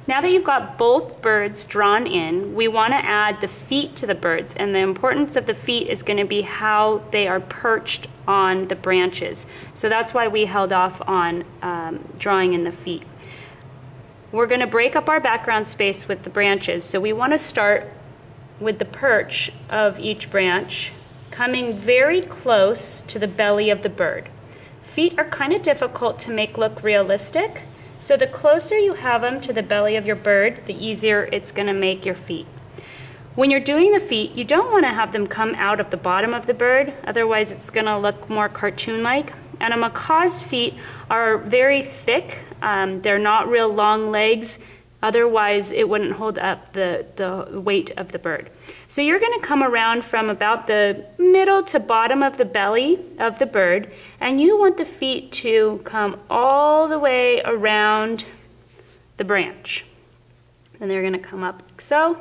Now that you've got both birds drawn in, we want to add the feet to the birds, and the importance of the feet is going to be how they are perched on the branches. So that's why we held off on drawing in the feet. We're going to break up our background space with the branches, so we want to start with the perch of each branch, coming very close to the belly of the bird. Feet are kind of difficult to make look realistic, so the closer you have them to the belly of your bird, the easier it's going to make your feet. When you're doing the feet, you don't want to have them come out of the bottom of the bird, otherwise it's going to look more cartoon-like. And a macaw's feet are very thick. They're not real long legs, otherwise it wouldn't hold up the weight of the bird. So you're going to come around from about the middle to bottom of the belly of the bird, and you want the feet to come all the way around the branch. And they're going to come up like so,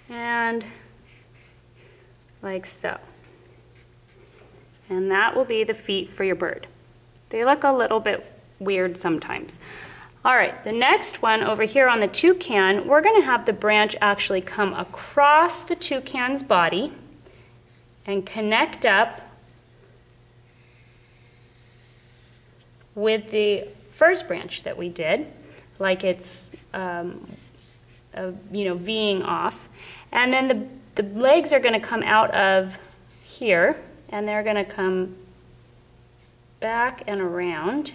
and like so. And that will be the feet for your bird. They look a little bit weird sometimes. All right, the next one over here on the toucan, we're going to have the branch actually come across the toucan's body and connect up with the first branch that we did, like it's V'ing off. And then the legs are going to come out of here, and they're going to come back and around.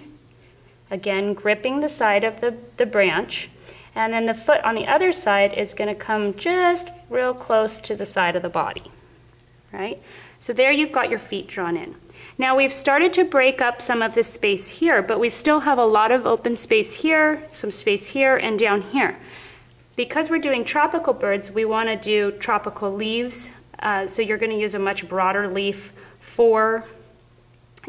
Again, gripping the side of the branch, and then the foot on the other side is going to come just real close to the side of the body, right? So there you've got your feet drawn in. Now we've started to break up some of this space here, but we still have a lot of open space here, some space here, and down here. Because we're doing tropical birds, we want to do tropical leaves, so you're going to use a much broader leaf for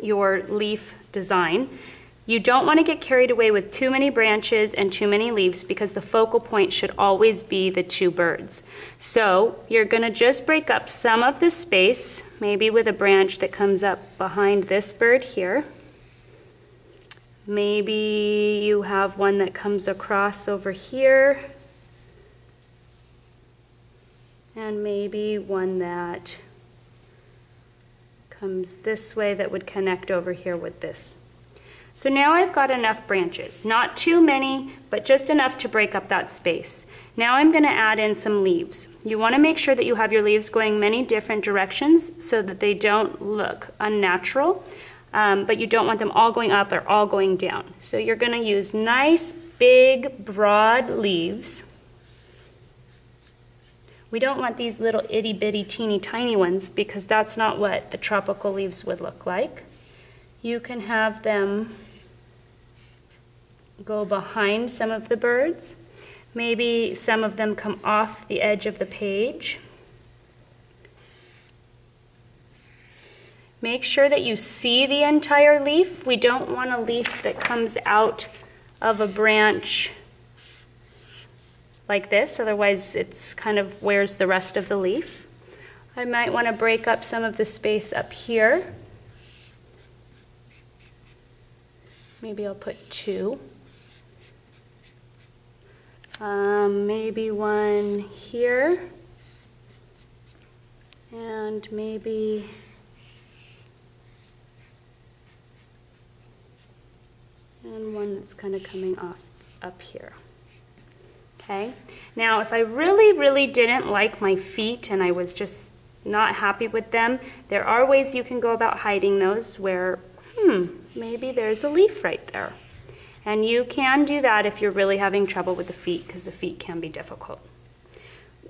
your leaf design. You don't want to get carried away with too many branches and too many leaves, because the focal point should always be the two birds. So you're going to just break up some of the space, maybe with a branch that comes up behind this bird here. Maybe you have one that comes across over here. And maybe one that comes this way that would connect over here with this. So now I've got enough branches, not too many, but just enough to break up that space. Now I'm going to add in some leaves. You want to make sure that you have your leaves going many different directions so that they don't look unnatural, but you don't want them all going up or all going down. So you're going to use nice, big, broad leaves. We don't want these little itty-bitty, teeny-tiny ones, because that's not what the tropical leaves would look like. You can have them go behind some of the birds. Maybe some of them come off the edge of the page. Make sure that you see the entire leaf. We don't want a leaf that comes out of a branch like this, otherwise it's kind of wears the rest of the leaf. I might want to break up some of the space up here. Maybe I'll put two. Maybe one here. And maybe one that's kind of coming off up here. Okay. Now, if I really, really didn't like my feet and I was just not happy with them, there are ways you can go about hiding those where, maybe there's a leaf right there. And you can do that if you're really having trouble with the feet, because the feet can be difficult.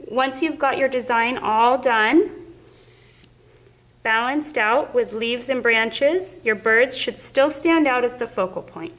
Once you've got your design all done, balanced out with leaves and branches, your birds should still stand out as the focal point.